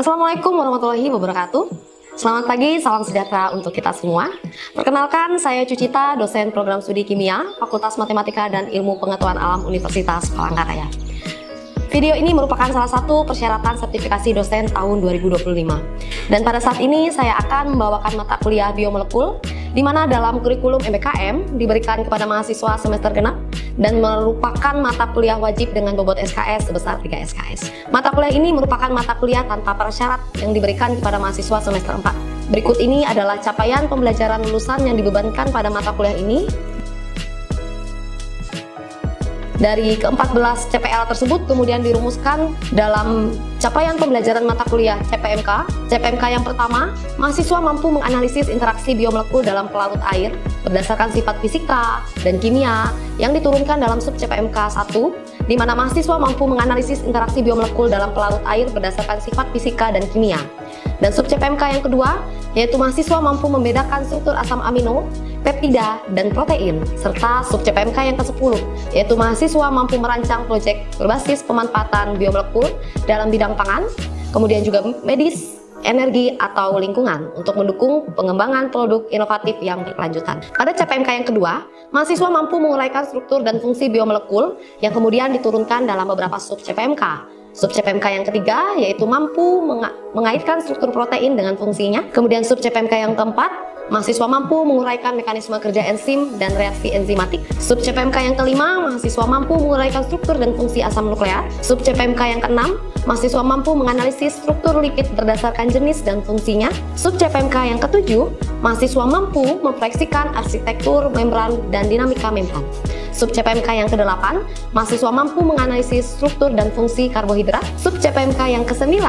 Assalamualaikum warahmatullahi wabarakatuh. Selamat pagi, salam sejahtera untuk kita semua. Perkenalkan, saya Cucita, dosen program studi kimia, Fakultas Matematika dan Ilmu Pengetahuan Alam Universitas Palangkaraya. Video ini merupakan salah satu persyaratan sertifikasi dosen tahun 2025. Dan pada saat ini saya akan membawakan mata kuliah biomolekul, di mana dalam kurikulum MBKM diberikan kepada mahasiswa semester genap dan merupakan mata kuliah wajib dengan bobot SKS sebesar 3 SKS. Mata kuliah ini merupakan mata kuliah tanpa persyarat yang diberikan kepada mahasiswa semester 4. Berikut ini adalah capaian pembelajaran lulusan yang dibebankan pada mata kuliah ini. Dari ke-14 CPL tersebut kemudian dirumuskan dalam capaian pembelajaran mata kuliah CPMK. CPMK yang pertama, mahasiswa mampu menganalisis interaksi biomolekul dalam pelarut air berdasarkan sifat fisika dan kimia yang diturunkan dalam sub CPMK 1, di mana mahasiswa mampu menganalisis interaksi biomolekul dalam pelarut air berdasarkan sifat fisika dan kimia. Dan sub CPMK yang kedua, yaitu mahasiswa mampu membedakan struktur asam amino, peptida, dan protein, serta sub CPMK yang ke-10, yaitu mahasiswa mampu merancang proyek berbasis pemanfaatan biomolekul dalam bidang pangan, kemudian juga medis, energi, atau lingkungan untuk mendukung pengembangan produk inovatif yang berkelanjutan. Pada CPMK yang kedua, mahasiswa mampu menguraikan struktur dan fungsi biomolekul yang kemudian diturunkan dalam beberapa sub CPMK. Sub CPMK yang ketiga yaitu mampu mengaitkan struktur protein dengan fungsinya. Kemudian sub CPMK yang keempat, mahasiswa mampu menguraikan mekanisme kerja enzim dan reaksi enzimatik. Sub CPMK yang kelima, mahasiswa mampu menguraikan struktur dan fungsi asam nukleat. Sub CPMK yang keenam, mahasiswa mampu menganalisis struktur lipid berdasarkan jenis dan fungsinya. Sub CPMK yang ketujuh, mahasiswa mampu memproyeksikan arsitektur membran dan dinamika membran. Sub CPMK yang ke-8, mahasiswa mampu menganalisis struktur dan fungsi karbohidrat. Sub CPMK yang ke-9,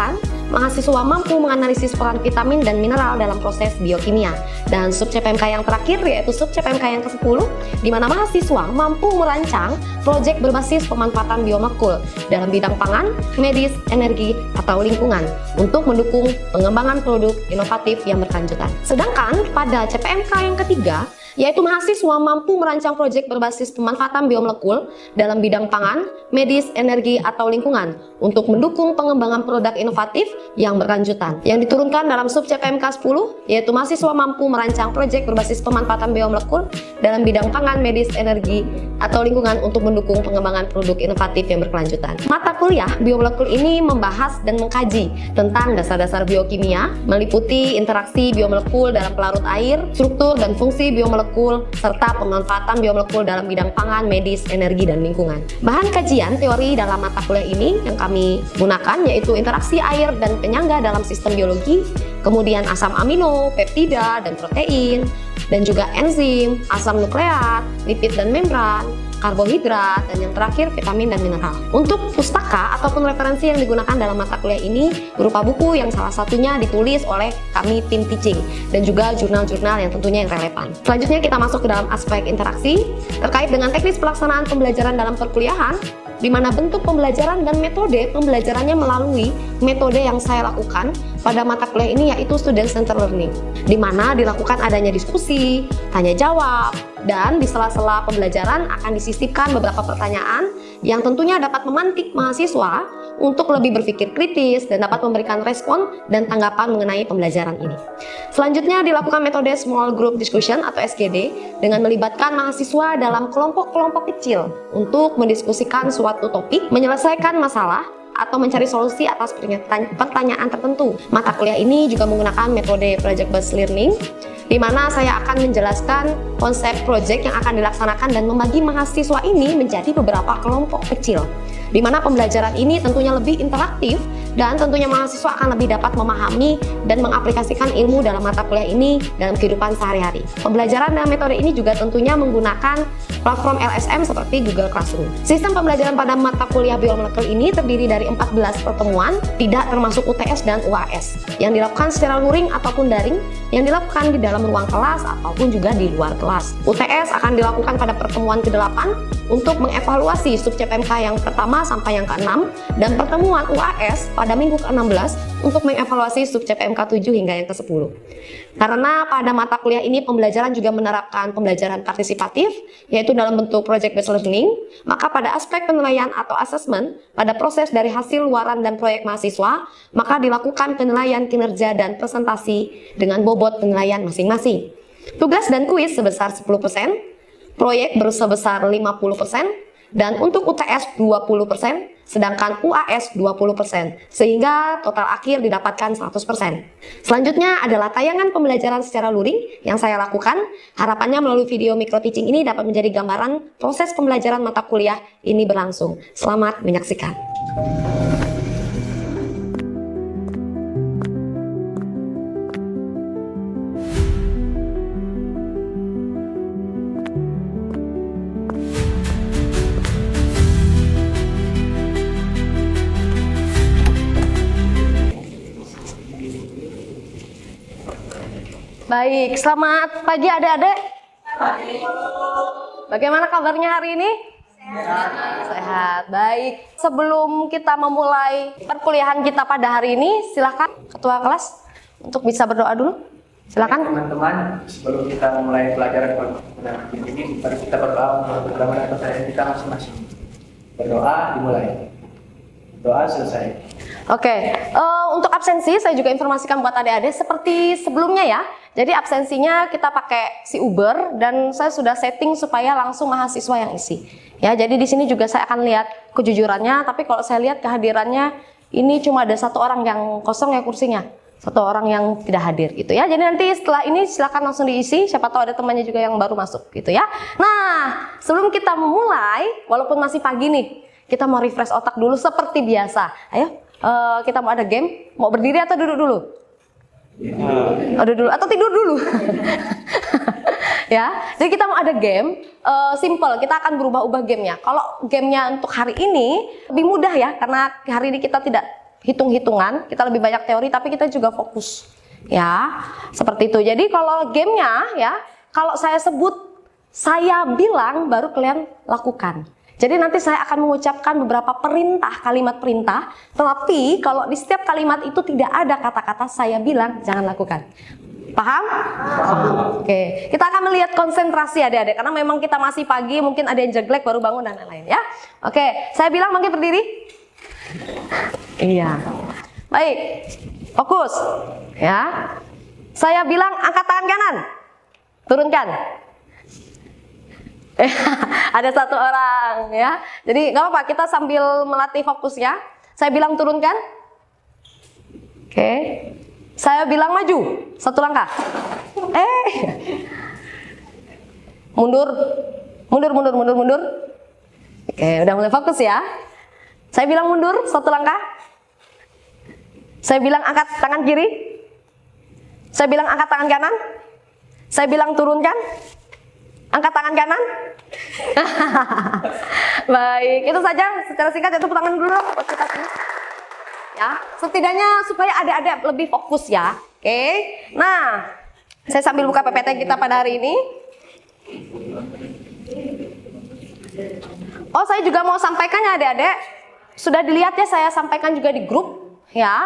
mahasiswa mampu menganalisis peran vitamin dan mineral dalam proses biokimia. Dan sub CPMK yang terakhir yaitu sub CPMK yang ke-10, di mana mahasiswa mampu merancang proyek berbasis pemanfaatan biomolekul dalam bidang pangan, medis, energi, atau lingkungan untuk mendukung pengembangan produk inovatif yang berkelanjutan. Sedangkan pada CPMK yang ketiga, yaitu mahasiswa mampu merancang proyek berbasis pemanfaatan biomolekul dalam bidang pangan, medis, energi, atau lingkungan untuk mendukung pengembangan produk inovatif yang berkelanjutan. Yang diturunkan dalam sub CPMK 10, yaitu mahasiswa mampu merancang proyek berbasis pemanfaatan biomolekul dalam bidang pangan, medis, energi, atau lingkungan untuk mendukung pengembangan produk inovatif yang berkelanjutan. Mata kuliah biomolekul ini membahas dan mengkaji tentang dasar-dasar biokimia, meliputi interaksi biomolekul dalam pelarut air, struktur dan fungsi biomolekul, serta pemanfaatan biomolekul dalam bidang pangan, medis, energi, dan lingkungan. Bahan kajian teori dalam mata kuliah ini yang kami gunakan yaitu interaksi air dan penyangga dalam sistem biologi, kemudian asam amino, peptida, dan protein, dan juga enzim, asam nukleat, lipid dan membran, karbohidrat, dan yang terakhir vitamin dan mineral. Untuk pustaka ataupun referensi yang digunakan dalam mata kuliah ini berupa buku yang salah satunya ditulis oleh kami tim teaching dan juga jurnal-jurnal yang tentunya yang relevan. Selanjutnya kita masuk ke dalam aspek interaksi terkait dengan teknis pelaksanaan pembelajaran dalam perkuliahan, di mana bentuk pembelajaran dan metode pembelajarannya melalui metode yang saya lakukan pada mata kuliah ini yaitu student center learning, di mana dilakukan adanya diskusi, tanya jawab, dan di sela-sela pembelajaran akan disisipkan beberapa pertanyaan yang tentunya dapat memantik mahasiswa untuk lebih berpikir kritis dan dapat memberikan respon dan tanggapan mengenai pembelajaran ini. Selanjutnya dilakukan metode small group discussion atau SGD dengan melibatkan mahasiswa dalam kelompok-kelompok kecil untuk mendiskusikan suatu topik, menyelesaikan masalah, atau mencari solusi atas pertanyaan tertentu. Mata kuliah ini juga menggunakan metode project based learning, di mana saya akan menjelaskan konsep project yang akan dilaksanakan dan membagi mahasiswa ini menjadi beberapa kelompok kecil, di mana pembelajaran ini tentunya lebih interaktif dan tentunya mahasiswa akan lebih dapat memahami dan mengaplikasikan ilmu dalam mata kuliah ini dalam kehidupan sehari-hari. Pembelajaran dalam metode ini juga tentunya menggunakan platform LSM seperti Google Classroom. Sistem pembelajaran pada mata kuliah biomolekul ini terdiri dari 14 pertemuan, tidak termasuk UTS dan UAS, yang dilakukan secara luring ataupun daring, yang dilakukan di dalam ruang kelas ataupun juga di luar kelas. UTS akan dilakukan pada pertemuan ke-8, untuk mengevaluasi sub CPMK yang pertama sampai yang ke-6 dan pertemuan UAS pada minggu ke-16 untuk mengevaluasi sub CPMK 7 hingga yang ke-10. Karena pada mata kuliah ini pembelajaran juga menerapkan pembelajaran partisipatif, yaitu dalam bentuk project based learning, maka pada aspek penilaian atau assessment, pada proses dari hasil luaran dan proyek mahasiswa, maka dilakukan penilaian kinerja dan presentasi dengan bobot penilaian masing-masing. Tugas dan kuis sebesar 10%, proyek sebesar 50%, dan untuk UTS 20%, sedangkan UAS 20%, sehingga total akhir didapatkan 100%. Selanjutnya adalah tayangan pembelajaran secara luring yang saya lakukan. Harapannya melalui video micro teaching ini dapat menjadi gambaran proses pembelajaran mata kuliah ini berlangsung. Selamat menyaksikan. Baik, selamat pagi adik-adik. Bagaimana kabarnya hari ini? Sehat. Baik, sebelum kita memulai perkuliahan kita pada hari ini, silakan ketua kelas untuk bisa berdoa dulu. Silakan. Teman-teman, sebelum kita memulai pelajaran pada ini, mari kita berdoa untuk keberhasilan kesehatan kita masing-masing. Berdoa dimulai. Doa selesai. Oke, untuk absensi saya juga informasikan buat adik-adik seperti sebelumnya ya. Jadi absensinya kita pakai si Uber dan saya sudah setting supaya langsung mahasiswa yang isi. Ya, jadi di sini juga saya akan lihat kejujurannya, tapi kalau saya lihat kehadirannya ini cuma ada satu orang yang kosong ya kursinya. Satu orang yang tidak hadir gitu ya. Jadi nanti setelah ini silakan langsung diisi, siapa tahu ada temannya juga yang baru masuk gitu ya. Nah, sebelum kita memulai, walaupun masih pagi nih, kita mau refresh otak dulu seperti biasa. Ayo, kita mau ada game, mau berdiri atau duduk dulu? Duduk dulu atau tidur dulu? Ya, jadi kita mau ada game, simple, kita akan berubah-ubah gamenya. Kalau gamenya untuk hari ini lebih mudah ya, karena hari ini kita tidak hitung-hitungan, kita lebih banyak teori, tapi kita juga fokus. Ya, seperti itu. Jadi kalau gamenya ya, kalau saya sebut, saya bilang, baru kalian lakukan. Jadi nanti saya akan mengucapkan beberapa perintah, kalimat perintah, tetapi kalau di setiap kalimat itu tidak ada kata-kata saya bilang, jangan lakukan. Paham? Paham. Oke, kita akan melihat konsentrasi adik-adik, karena memang kita masih pagi, mungkin ada yang jeglek baru bangun dan lain-lain ya. Oke, saya bilang mungkin berdiri. Iya. Baik, fokus. Ya. Saya bilang angkat tangan kanan, turunkan. Ada satu orang ya. Jadi nggak apa-apa, kita sambil melatih fokus ya. Saya bilang turunkan. Oke. Saya bilang maju, satu langkah. Mundur. Mundur. Oke, udah mulai fokus ya. Saya bilang mundur, satu langkah. Saya bilang angkat tangan kiri. Saya bilang angkat tangan kanan. Saya bilang turunkan. Angkat tangan kanan. Baik, itu saja secara singkat. Tepuk tangan dulu buat kita semua. Ya, setidaknya supaya adik-adik lebih fokus ya. Oke. Nah, saya sambil buka PPT kita pada hari ini. Oh, saya juga mau sampaikan ya adik-adik. Sudah dilihat ya, saya sampaikan juga di grup ya.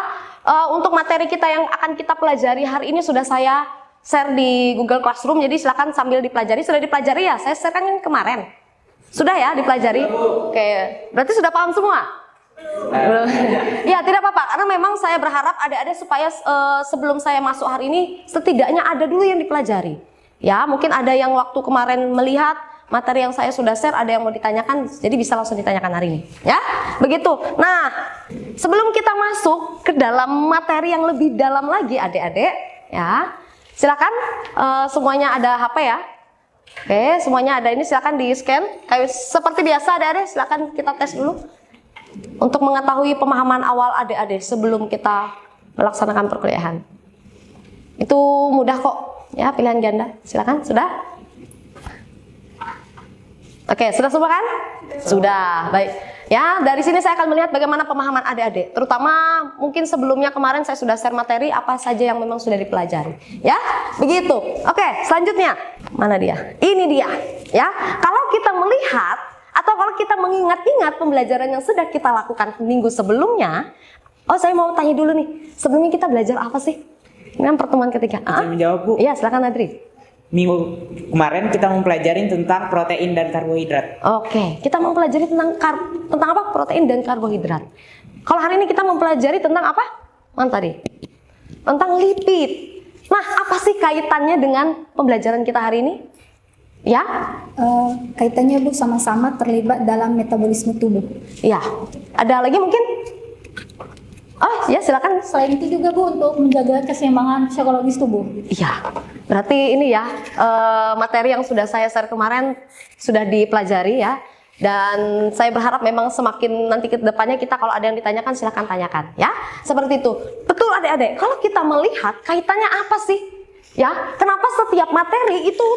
Untuk materi kita yang akan kita pelajari hari ini sudah saya share di Google Classroom, jadi silakan sambil dipelajari. Sudah dipelajari ya? Saya share kan kemarin. Sudah ya dipelajari? Oke, berarti sudah paham semua? Belum. Ya, tidak apa-apa, karena memang saya berharap adik-adik supaya sebelum saya masuk hari ini, setidaknya ada dulu yang dipelajari. Ya, mungkin ada yang waktu kemarin melihat materi yang saya sudah share, ada yang mau ditanyakan, jadi bisa langsung ditanyakan hari ini. Ya, begitu. Nah, sebelum kita masuk ke dalam materi yang lebih dalam lagi adik-adik, ya, silakan semuanya ada HP ya. Oke, semuanya ada ini, silakan di scan. Kayak seperti biasa adik-adik, silakan kita tes dulu untuk mengetahui pemahaman awal adik-adik sebelum kita melaksanakan perkuliahan. Itu mudah kok, ya, pilihan ganda. Silakan, sudah? Oke, sudah semua kan? Sudah, baik. Ya, dari sini saya akan melihat bagaimana pemahaman adik-adik. Terutama mungkin sebelumnya kemarin saya sudah share materi apa saja yang memang sudah dipelajari. Ya, begitu. Oke, selanjutnya. Mana dia? Ini dia. Ya, kalau kita melihat Atau kalau kita mengingat-ingat pembelajaran yang sudah kita lakukan minggu sebelumnya, oh saya mau tanya dulu nih, sebelumnya kita belajar apa sih? Ini kan pertemuan ketiga. Saya menjawab, Bu. Iya, silakan Adri. Minggu kemarin kita mempelajari tentang protein dan karbohidrat. Oke, kita mempelajari tentang apa? Protein dan karbohidrat. Kalau hari ini kita mempelajari tentang apa? Mana tadi? Tentang lipid. Nah, apa sih kaitannya dengan pembelajaran kita hari ini? Ya? Kaitannya Bu sama-sama terlibat dalam metabolisme tubuh. Ya. Ada lagi mungkin? Oh, ya silakan. Selain itu juga Bu untuk menjaga keseimbangan psikologis tubuh. Iya. Berarti ini ya, materi yang sudah saya share kemarin sudah dipelajari ya. Dan saya berharap memang semakin nanti ke depannya kita kalau ada yang ditanyakan silahkan tanyakan ya. Seperti itu. Betul adik-adik, kalau kita melihat kaitannya apa sih? Ya, kenapa setiap materi itu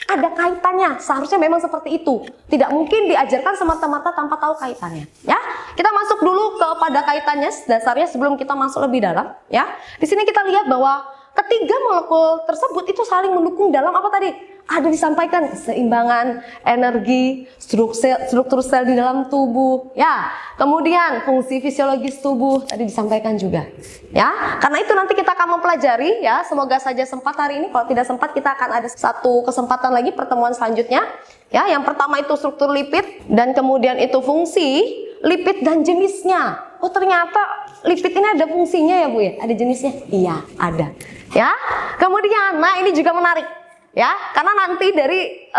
ada kaitannya? Seharusnya memang seperti itu. Tidak mungkin diajarkan semata-mata tanpa tahu kaitannya. Ya, kita masuk dulu kepada kaitannya dasarnya sebelum kita masuk lebih dalam. Ya, di sini kita lihat bahwa ketiga molekul tersebut itu saling mendukung dalam apa tadi? Ada disampaikan keseimbangan energi, struktur sel di dalam tubuh, ya. Kemudian fungsi fisiologis tubuh tadi disampaikan juga, ya. Karena itu nanti kita akan mempelajari, ya. Semoga saja sempat hari ini. Kalau tidak sempat, kita akan ada satu kesempatan lagi pertemuan selanjutnya, ya. Yang pertama itu struktur lipid dan kemudian itu fungsi lipid dan jenisnya. Oh ternyata lipid ini ada fungsinya ya Bu ya? Ada jenisnya? Iya ada, ya. Kemudian, nah ini juga menarik. Ya, karena nanti dari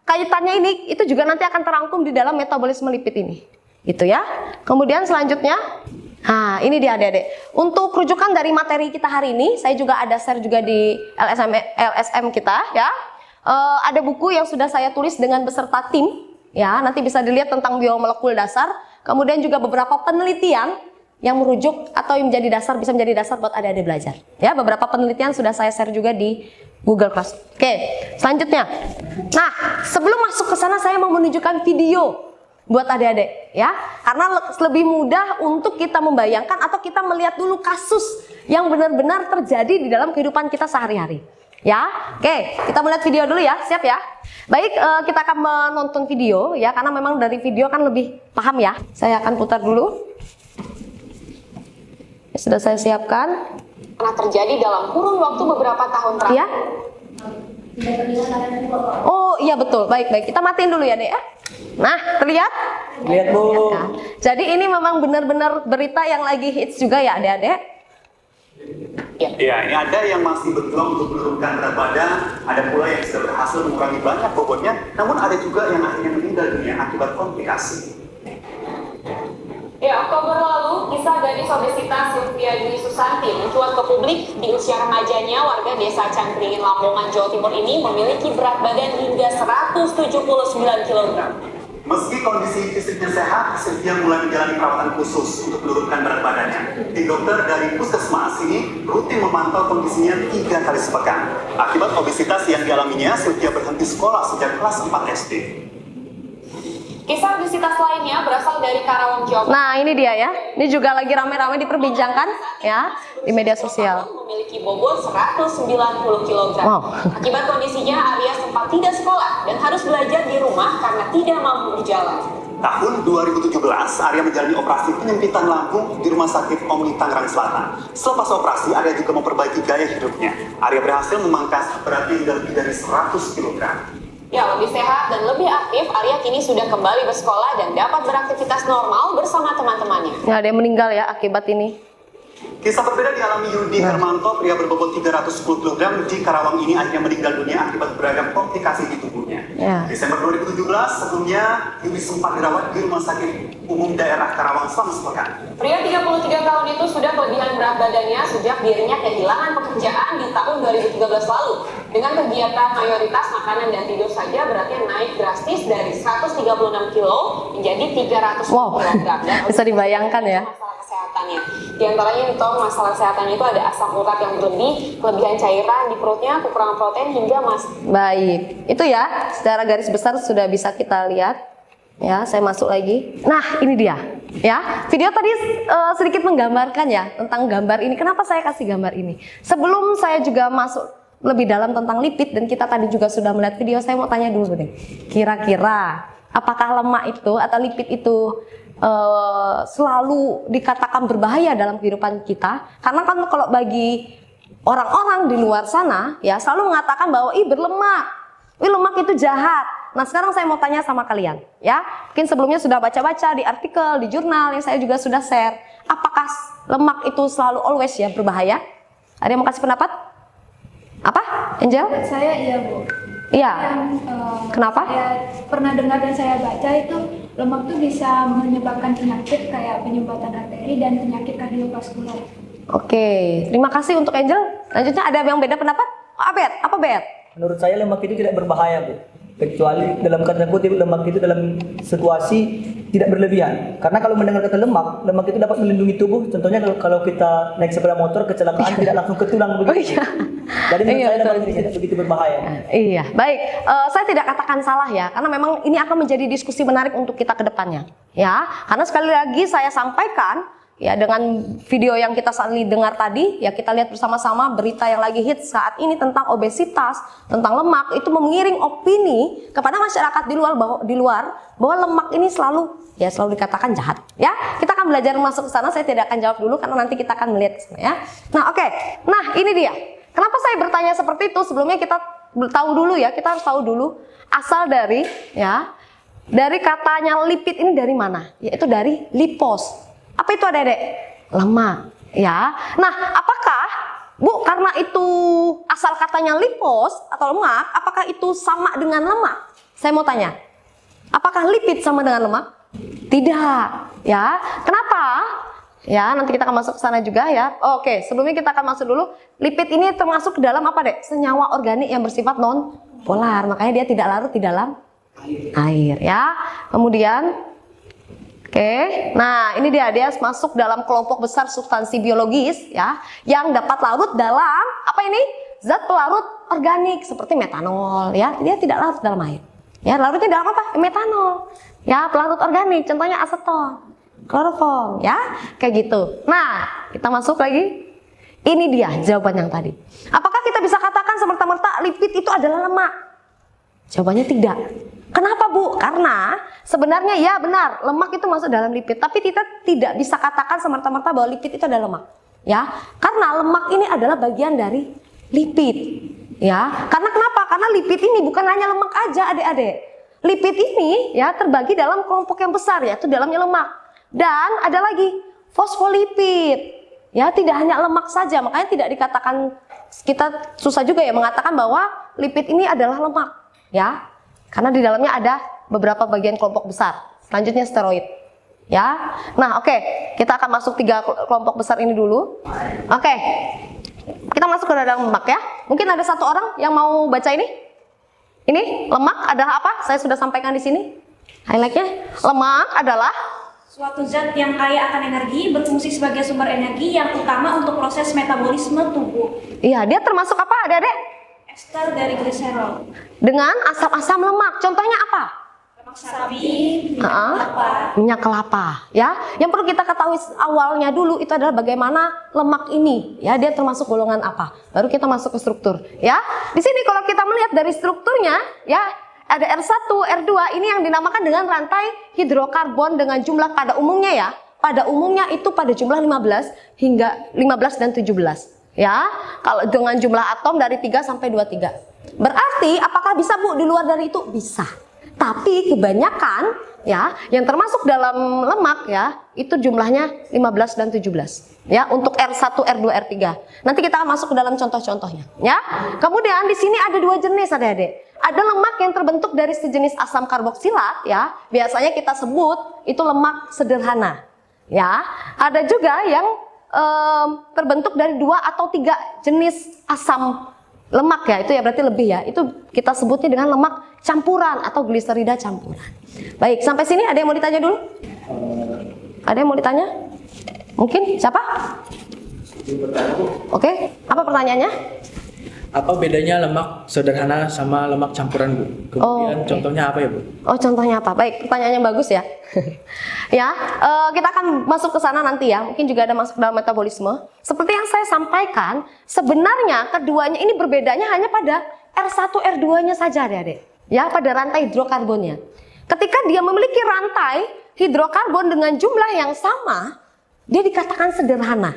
kaitannya ini itu juga nanti akan terangkum di dalam metabolisme lipid ini, gitu ya. Kemudian selanjutnya, nah ini dia adik-adik. Untuk rujukan dari materi kita hari ini, saya juga ada share juga di LSM kita, ya. Ada buku yang sudah saya tulis dengan beserta tim, ya. Nanti bisa dilihat tentang biomolekul dasar. Kemudian juga beberapa penelitian yang merujuk atau yang menjadi dasar bisa menjadi dasar buat adik-adik belajar. Ya, beberapa penelitian sudah saya share juga di Google Class. Oke, selanjutnya. Nah, sebelum masuk ke sana saya mau menunjukkan video buat adik-adik ya. Karena lebih mudah untuk kita membayangkan atau kita melihat dulu kasus yang benar-benar terjadi di dalam kehidupan kita sehari-hari. Ya. Oke, kita melihat video dulu ya. Siap ya? Baik, kita akan menonton video ya karena memang dari video kan lebih paham ya. Saya akan putar dulu. Sudah saya siapkan. Pernah terjadi dalam kurun waktu beberapa tahun terakhir. Ya. Oh iya betul, baik-baik. Kita matiin dulu ya Dek ya. Nah, terlihat? Lihat Bu. Nah, jadi ini memang benar-benar berita yang lagi hits juga ya adik-adik. Ya, ini ada yang masih berjuang untuk menurunkan berat badan, ada pula yang sudah berhasil mengurangi banyak bobotnya, namun ada juga yang akhirnya meninggal dunia akibat komplikasi. Ya, Oktober lalu, kisah gadis obesitas Sylvia Dwi Susanti mencuat ke publik. Di usia remajanya, warga desa Cangkringin, Lamongan, Jawa Timur ini memiliki berat badan hingga 179 kg. Meski kondisi fisiknya sehat, Sylvia mulai menjalani perawatan khusus untuk menurunkan berat badannya. Tim dokter dari puskesmas ini rutin memantau kondisinya 3 kali sepekan. Akibat obesitas yang dialaminya, Sylvia berhenti sekolah sejak kelas 4 SD. Kisah obesitas lainnya berasal dari Karawang, Jawa Barat. Nah ini dia ya, ini juga lagi rame-rame diperbincangkan ya di media sosial. Memiliki bobot 190 kg. Wow. Akibat kondisinya, Arya sempat tidak sekolah dan harus belajar di rumah karena tidak mampu berjalan. Tahun 2017, Arya menjalani operasi penyempitan lambung di Rumah Sakit Omni Tangerang Selatan. Selepas operasi, Arya juga memperbaiki gaya hidupnya. Arya berhasil memangkas beratnya hingga lebih dari 100 kg. Ya, lebih sehat dan lebih aktif, Arya kini sudah kembali bersekolah dan dapat beraktivitas normal bersama teman-temannya. Ya, ada yang meninggal ya akibat ini. Kisah berbeda dialami Yudi Hermanto, pria berbobot 310 kg di Karawang ini akhirnya meninggal dunia akibat beragam komplikasi di tubuhnya. Ya. Desember 2017, sebelumnya Yudi sempat dirawat di Rumah Sakit Umum Daerah Karawang selama sepekan. Pria 33 tahun itu sudah kelebihan berat badannya sejak dirinya kehilangan pekerjaan di tahun 2013 lalu. Dengan kegiatan mayoritas makanan dan tidur saja beratnya naik drastis dari 136 kilo menjadi 300 Wow, kg. Dan bisa dibayangkan ya. Masalah kesehatannya. Di antaranya ditahu masalah kesehatan itu ada asam urat yang berlebih, kelebihan cairan di perutnya, kekurangan protein hingga Baik, itu ya secara garis besar sudah bisa kita lihat. Ya, saya masuk lagi. Nah, ini dia. Ya, video tadi sedikit menggambarkan ya tentang gambar ini. Kenapa saya kasih gambar ini? Sebelum saya juga masuk lebih dalam tentang lipid dan kita tadi juga sudah melihat video, saya mau tanya dulu deh. Kira-kira Apakah lemak itu atau lipid itu selalu dikatakan berbahaya dalam kehidupan kita? Karena kan kalau bagi orang-orang di luar sana ya selalu mengatakan bahwa berlemak, lemak itu jahat. Nah sekarang saya mau tanya sama kalian ya, mungkin sebelumnya sudah baca-baca di artikel, di jurnal yang saya juga sudah share. Apakah lemak itu selalu always ya berbahaya? Ada yang mau kasih pendapat? Apa? Angel? Saya iya Bu. Iya. Kenapa? Saya pernah dengar dan saya baca itu lemak itu bisa menyebabkan penyakit kayak penyumbatan arteri dan penyakit kardiovaskular. Oke, terima kasih untuk Angel. Lanjutnya ada yang beda pendapat? Oh, Abed, apa Bet? Menurut saya lemak itu tidak berbahaya, Bu. Kecuali dalam kata kutip lemak itu dalam situasi tidak berlebihan. Karena kalau mendengar kata lemak itu dapat melindungi tubuh. Contohnya kalau kita naik sepeda motor kecelakaan tidak langsung ke tulang begitu. Iya. Jadi menurut saya lemak betul. itu tidak begitu berbahaya. Iya, baik. Saya tidak katakan salah ya, karena memang ini akan menjadi diskusi menarik untuk kita ke depannya. Ya, karena sekali lagi saya sampaikan ya dengan video yang kita saling dengar tadi, ya kita lihat bersama-sama berita yang lagi hits saat ini tentang obesitas, tentang lemak itu mengiring opini kepada masyarakat di luar bahwa lemak ini selalu dikatakan jahat. Ya, kita akan belajar masuk ke sana. Saya tidak akan jawab dulu karena nanti kita akan melihat ke sana ya. Nah, oke. Nah, ini dia. Kenapa saya bertanya seperti itu? Sebelumnya kita tahu dulu ya, kita harus tahu dulu asal dari katanya lipid ini dari mana? Yaitu dari lipos. Apa itu Adik-adik? Lemak, ya. Nah, apakah Bu karena itu asal katanya lipos atau lemak, apakah itu sama dengan lemak? Saya mau tanya. Apakah lipid sama dengan lemak? Tidak, ya. Kenapa? Ya, nanti kita akan masuk ke sana juga ya. Oke, sebelumnya kita akan masuk dulu. Lipid ini termasuk ke dalam apa, Dek? Senyawa organik yang bersifat non polar. Makanya dia tidak larut di dalam air, ya. Kemudian nah ini dia masuk dalam kelompok besar substansi biologis ya yang dapat larut dalam apa ini? Zat pelarut organik seperti metanol ya. Dia tidak larut dalam air. Ya, larutnya dalam apa? Metanol. Ya, pelarut organik contohnya aseton, kloroform ya, kayak gitu. Nah, kita masuk lagi. Ini dia jawaban yang tadi. Apakah kita bisa katakan semerta-merta lipid itu adalah lemak? Jawabannya tidak. Kenapa Bu? Karena sebenarnya ya benar, lemak itu masuk dalam lipid, tapi kita tidak bisa katakan semerta-merta bahwa lipid itu adalah lemak. Ya, karena lemak ini adalah bagian dari lipid. Ya, karena kenapa? Karena lipid ini bukan hanya lemak aja, Adik-adik. Lipid ini ya terbagi dalam kelompok yang besar, yaitu dalamnya lemak. Dan ada lagi fosfolipid. Ya, tidak hanya lemak saja, makanya tidak dikatakan, kita susah juga ya mengatakan bahwa lipid ini adalah lemak. Ya. Karena di dalamnya ada beberapa bagian kelompok besar. Selanjutnya steroid. Ya. Nah, oke. Kita akan masuk 3 kelompok besar ini dulu. Oke. Kita masuk ke dalam lemak ya. Mungkin ada satu orang yang mau baca ini. Ini lemak adalah apa? Saya sudah sampaikan di sini. Highlightnya. Lemak adalah suatu zat yang kaya akan energi, berfungsi sebagai sumber energi yang utama untuk proses metabolisme tubuh. Iya, dia termasuk apa, Adik-adik? Ester dari gliserol. Dengan asam-asam lemak. Contohnya apa? Lemak sapi, minyak kelapa. Minyak kelapa, ya. Yang perlu kita ketahui awalnya dulu itu adalah bagaimana lemak ini, ya, dia termasuk golongan apa. Baru kita masuk ke struktur, ya. Di sini kalau kita melihat dari strukturnya, ya, ada R1, R2 ini yang dinamakan dengan rantai hidrokarbon dengan jumlah pada umumnya ya. Pada umumnya itu pada jumlah 15 hingga 15 dan 17. Ya, kalau dengan jumlah atom dari 3 sampai 23. Berarti apakah bisa Bu di luar dari itu? Bisa. Tapi kebanyakan ya yang termasuk dalam lemak ya, itu jumlahnya 15 dan 17. Ya, untuk R1, R2, R3. Nanti kita akan masuk ke dalam contoh-contohnya, ya. Kemudian di sini ada 2 jenis Adik-adik. Ada lemak yang terbentuk dari sejenis asam karboksilat ya. Biasanya kita sebut itu lemak sederhana. Ya, ada juga yang terbentuk dari 2 atau 3 jenis asam lemak ya, itu ya berarti lebih ya, itu kita sebutnya dengan lemak campuran atau gliserida campuran. Baik, sampai sini ada yang mau ditanya dulu? Ada yang mau ditanya? Mungkin siapa? Oke, apa pertanyaannya? Apa bedanya lemak sederhana sama lemak campuran, Bu? Kemudian contohnya apa ya, Bu? Oh, contohnya apa? Baik, pertanyaannya bagus ya. Ya, kita akan masuk ke sana nanti ya. Mungkin juga ada masuk dalam metabolisme. Seperti yang saya sampaikan, sebenarnya keduanya ini berbedanya hanya pada R1, R2-nya saja, Adik-adik. Ya, pada rantai hidrokarbonnya. ketika dia memiliki rantai hidrokarbon dengan jumlah yang sama, dia dikatakan sederhana.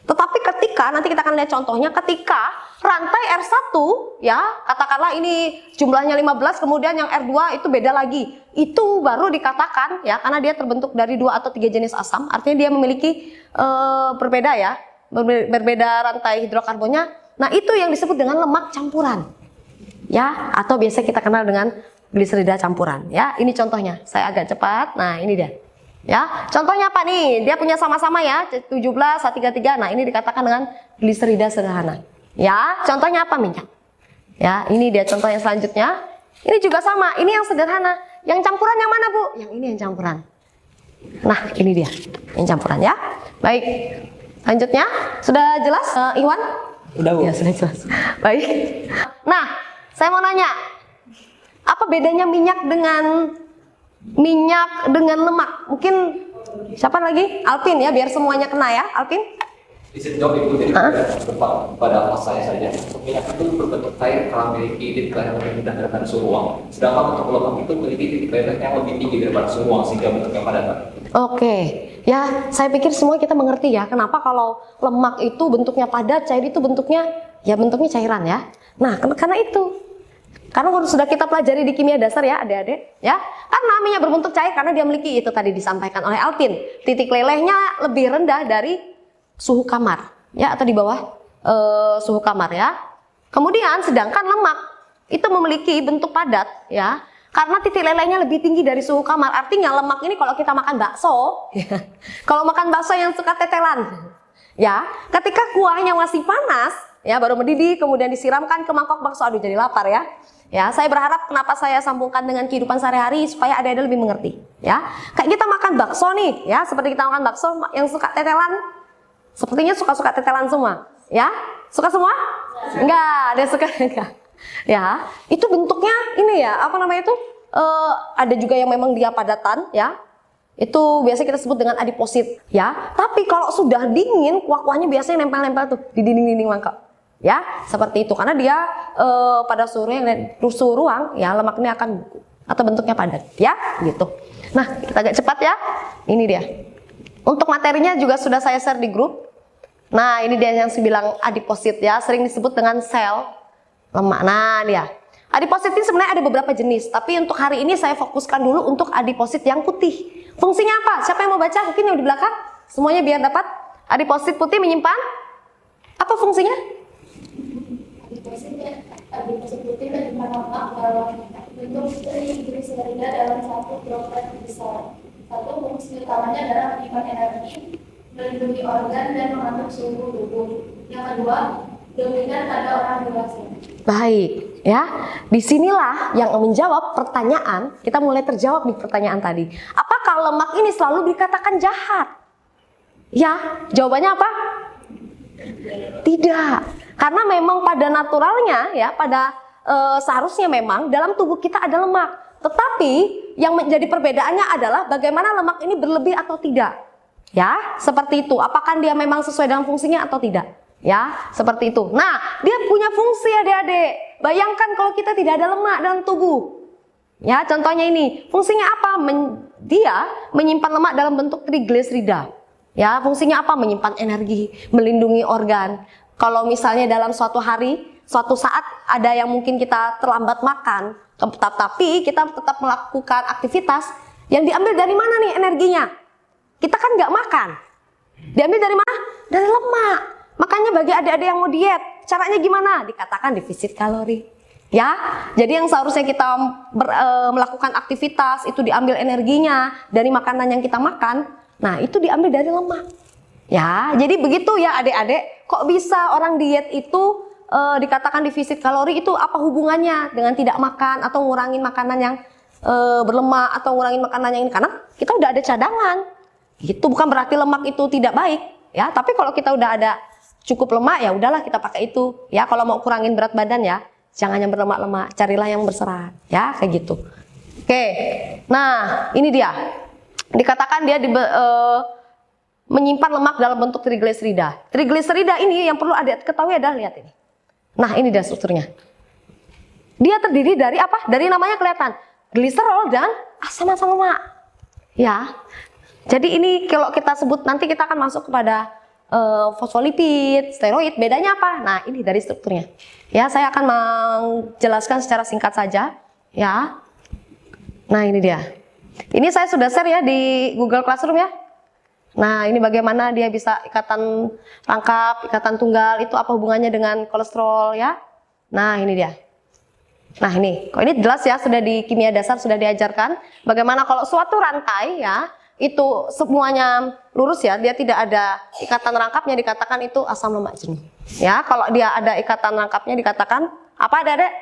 Tetapi ketika, nanti kita akan lihat contohnya, ketika rantai R1 ya, katakanlah ini jumlahnya 15, kemudian yang R2 itu beda lagi, itu baru dikatakan ya, karena dia terbentuk dari 2 atau 3 jenis asam, artinya dia memiliki berbeda ya, berbeda rantai hidrokarbonnya. Nah, itu yang disebut dengan lemak campuran ya, atau biasa kita kenal dengan gliserida campuran ya. Ini contohnya, saya agak cepat. Nah, ini dia ya, contohnya apa nih, dia punya sama-sama ya, 17, H33. Nah, ini dikatakan dengan gliserida sederhana ya. Contohnya apa? Minyak ya. Ini dia contoh yang selanjutnya, ini juga sama, ini yang sederhana. Yang campuran yang mana, Bu? Yang ini yang campuran. Nah, ini dia yang campuran ya. Baik, selanjutnya sudah jelas, Iwan? Udah, Bu. Ya, sudah jelas. Baik, nah saya mau nanya, apa bedanya minyak dengan lemak? Mungkin siapa lagi? Alvin ya, biar semuanya kena ya. Alvin? Bisa jawab Ibu, jadi pada pas saya saja. Minyak itu berbentuk cair karena memiliki titik leleh yang lebih rendah daripada suhu ruang. Sedangkan untuk lemak itu memiliki titik leleh yang lebih tinggi daripada suhu ruang sehingga bentuknya padat. Oke, ya saya pikir semua kita mengerti ya. Kenapa kalau lemak itu bentuknya padat, cair itu bentuknya cairan ya. Nah, karena itu. Karena sudah kita pelajari di kimia dasar ya adik-adik ya. Karena minyak berbentuk cair karena dia memiliki, itu tadi disampaikan oleh Alvin, titik lelehnya lebih rendah dari suhu kamar ya, atau di bawah suhu kamar ya. Kemudian sedangkan lemak itu memiliki bentuk padat ya, karena titik lelehnya lebih tinggi dari suhu kamar. Artinya lemak ini kalau kita makan bakso ya, kalau makan bakso yang suka tetelan ya, ketika kuahnya masih panas ya, baru mendidih kemudian disiramkan ke mangkok bakso, aduh jadi lapar ya. Ya, saya berharap kenapa saya sambungkan dengan kehidupan sehari-hari supaya adik-adik lebih mengerti ya. Kayak kita makan bakso nih ya, seperti kita makan bakso yang suka tetelan, sepertinya suka tetelan semua ya. Suka semua? Enggak, ada suka enggak. Ya, itu bentuknya ini ya, apa namanya itu? Ada juga yang memang dia padatan ya. Itu biasa kita sebut dengan adiposit ya. Tapi kalau sudah dingin, kuah-kuahnya biasanya nempel-nempel tuh di dinding-dinding mangkok. Ya, seperti itu, karena dia pada suhu ruang ya, lemak ini akan beku atau bentuknya padat ya, gitu. Nah, kita agak cepat ya. Ini dia. Untuk materinya juga sudah saya share di grup. Nah, ini dia yang saya bilang adiposit ya, sering disebut dengan sel lemak. Nah, dia. Adiposit ini sebenarnya ada beberapa jenis, tapi untuk hari ini saya fokuskan dulu untuk adiposit yang putih. Fungsinya apa? Siapa yang mau baca? Mungkin yang di belakang. Semuanya biar dapat. Adiposit putih menyimpan apa fungsinya? Adiposit putih menyimpan lemak dalam bentuk trigliserida dalam satu droplet besar. Satu, fungsi utamanya adalah menyimpan energi, melindungi organ dan mengatur suhu tubuh. Yang kedua, dominan pada orang dewasa. Baik, Ya, disinilah yang menjawab pertanyaan. Kita mulai terjawab di pertanyaan tadi. Apakah lemak ini selalu dikatakan jahat? Ya, jawabannya apa? Tidak. Karena memang pada naturalnya ya, pada seharusnya memang dalam tubuh kita ada lemak. Tetapi yang menjadi perbedaannya adalah bagaimana lemak ini berlebih atau tidak. Ya, seperti itu. Apakah dia memang sesuai dengan fungsinya atau tidak? Ya, seperti itu. Nah, dia punya fungsi adik-adik. Bayangkan kalau kita tidak ada lemak dalam tubuh. Ya, contohnya ini. Fungsinya apa? Dia menyimpan lemak dalam bentuk trigliserida. Ya, fungsinya apa? Menyimpan energi, melindungi organ. Kalau misalnya dalam suatu hari, suatu saat ada yang mungkin kita terlambat makan, tapi kita tetap melakukan aktivitas, yang diambil dari mana nih energinya? Kita kan nggak makan. Diambil dari mana? Dari lemak. Makanya bagi adik-adik yang mau diet, caranya gimana? Dikatakan defisit kalori. Ya, jadi yang seharusnya kita melakukan aktivitas itu diambil energinya dari makanan yang kita makan. Nah, itu diambil dari lemak. Ya, jadi begitu ya adik-adik. Kok bisa orang diet itu dikatakan defisit kalori, itu apa hubungannya dengan tidak makan atau ngurangin makanan yang berlemak atau ngurangin makanan yang ini? Karena kita udah ada cadangan. Gitu, bukan berarti lemak itu tidak baik. Ya, tapi kalau kita udah ada cukup lemak, ya udahlah kita pakai itu. Ya, kalau mau kurangin berat badan ya, jangan yang berlemak-lemak, carilah yang berserat. Ya, kayak gitu. Oke, nah ini dia. Dikatakan dia menyimpan lemak dalam bentuk trigliserida. Trigliserida ini yang perlu adik ketahui adalah, lihat ini. Nah, ini dia strukturnya. Dia terdiri dari apa? Dari namanya kelihatan. gliserol dan asam lemak. Ya. Jadi ini kalau kita sebut nanti kita akan masuk kepada fosfolipid, steroid, bedanya apa? Nah, ini dari strukturnya. Ya, saya akan menjelaskan secara singkat saja, ya. Nah, ini dia. Ini saya sudah share ya di Google Classroom ya. Nah, ini bagaimana dia bisa ikatan rangkap, ikatan tunggal, itu apa hubungannya dengan kolesterol ya. Nah, ini dia. Nah, ini jelas ya, sudah di kimia dasar sudah diajarkan bagaimana kalau suatu rantai ya, itu semuanya lurus ya, dia tidak ada ikatan rangkapnya, dikatakan itu asam lemak jenuh. Ya, kalau dia ada ikatan rangkapnya dikatakan apa ada Dek?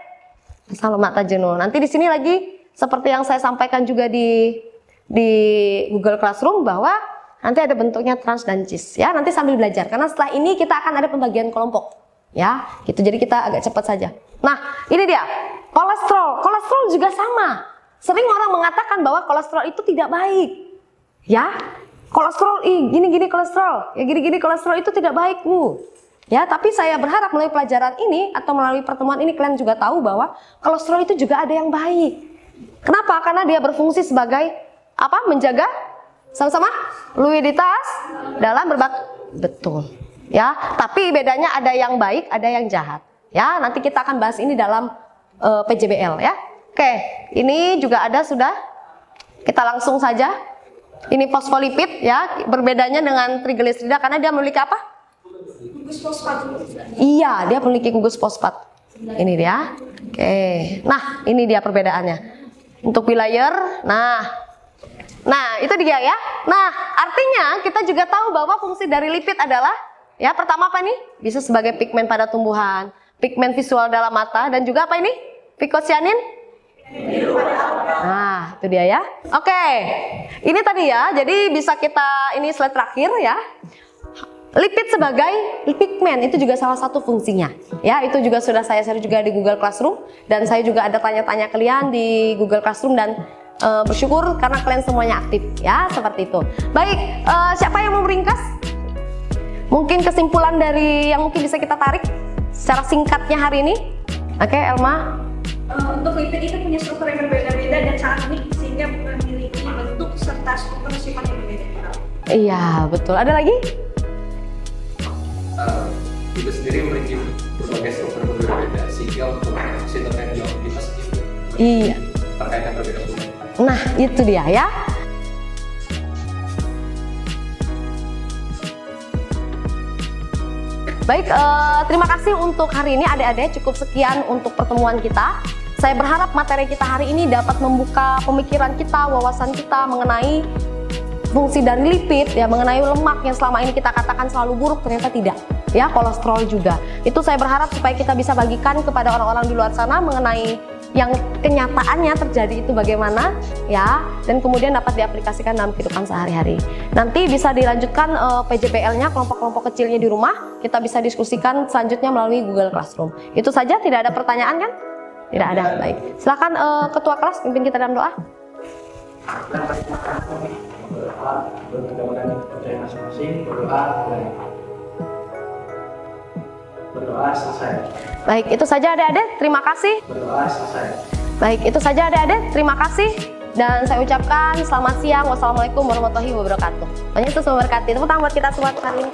Asam lemak tak jenuh. Nanti di sini lagi seperti yang saya sampaikan juga di Google Classroom bahwa nanti ada bentuknya trans dan cis ya, nanti sambil belajar karena setelah ini kita akan ada pembagian kelompok. Ya, gitu. Jadi kita agak cepat saja. Nah, ini dia. Kolesterol. Kolesterol juga sama. Sering orang mengatakan bahwa kolesterol itu tidak baik. Ya, kolesterol gini-gini kolesterol, ya gini-gini kolesterol itu tidak baik, Bu. Ya, tapi saya berharap melalui pelajaran ini atau melalui pertemuan ini kalian juga tahu bahwa kolesterol itu juga ada yang baik. Kenapa? Karena dia berfungsi sebagai apa? Menjaga sama-sama fluiditas dalam betul. Ya, tapi bedanya ada yang baik, ada yang jahat. Ya, nanti kita akan bahas ini dalam PJBL ya. Oke, ini juga ada sudah. Kita langsung saja. Ini fosfolipid ya, berbedanya dengan trigliserida karena dia memiliki apa? Gugus fosfat. Iya, dia memiliki gugus fosfat. Ini dia. Oke. Nah, ini dia perbedaannya. Untuk bilayer, nah itu dia ya. Nah, artinya kita juga tahu bahwa fungsi dari lipid adalah ya pertama apa nih? Bisa sebagai pigmen pada tumbuhan, pigmen visual dalam mata dan juga apa ini? Phycocyanin. Nah, itu dia ya. Oke. Ini tadi ya. Jadi bisa kita ini slide terakhir ya. Lipid sebagai pigmen itu juga salah satu fungsinya. Ya, itu juga sudah saya share juga di Google Classroom dan saya juga ada tanya-tanya kalian di Google Classroom dan bersyukur karena kalian semuanya aktif ya, seperti itu. Baik, siapa yang mau meringkas? Mungkin kesimpulan dari yang mungkin bisa kita tarik secara singkatnya hari ini. Oke, Elma. Untuk lipid itu punya struktur yang berbeda-beda dan sangat unik sehingga memiliki bentuk serta struktur sifat yang berbeda. Iya, betul. Ada lagi? Itu sendiri memiliki berbagai struktur berbeda sehingga untuk sitokinetikitas itu Iya. terkait berbeda. Nah, itu dia ya. Baik, terima kasih untuk hari ini adik-adik, cukup sekian untuk pertemuan kita. Saya berharap materi kita hari ini dapat membuka pemikiran kita, wawasan kita mengenai fungsi dari lipid, ya mengenai lemak yang selama ini kita katakan selalu buruk, ternyata tidak. Ya, kolesterol juga. Itu saya berharap supaya kita bisa bagikan kepada orang-orang di luar sana mengenai yang kenyataannya terjadi itu bagaimana ya, dan kemudian dapat diaplikasikan dalam kehidupan sehari-hari. Nanti bisa dilanjutkan PJBL-nya, kelompok-kelompok kecilnya di rumah, kita bisa diskusikan selanjutnya melalui Google Classroom. Itu saja, tidak ada pertanyaan kan? Tidak ada, baik. Silakan ketua kelas pimpin kita dalam doa. Mudah-mudahan percaya masing-masing, berdoa selesai. Baik, itu saja adik-adik, terima kasih. Berdoa selesai. Baik, itu saja adik-adik, terima kasih. Dan saya ucapkan selamat siang, wassalamualaikum warahmatullahi wabarakatuh. Tuhan Yesus memberkati. Tepuk tangan buat kita semua hari ini.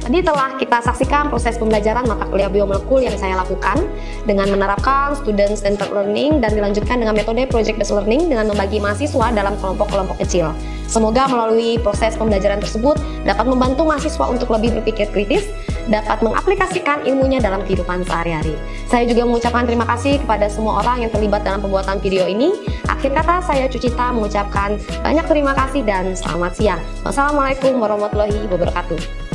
Tadi telah kita saksikan proses pembelajaran mata kuliah biomolekul yang saya lakukan dengan menerapkan student centered learning dan dilanjutkan dengan metode project based learning dengan membagi mahasiswa dalam kelompok-kelompok kecil. Semoga melalui proses pembelajaran tersebut dapat membantu mahasiswa untuk lebih berpikir kritis, dapat mengaplikasikan ilmunya dalam kehidupan sehari-hari. Saya juga mengucapkan terima kasih kepada semua orang yang terlibat dalam pembuatan video ini. Akhir kata, saya Cucita mengucapkan banyak terima kasih dan selamat siang. Wassalamualaikum warahmatullahi wabarakatuh.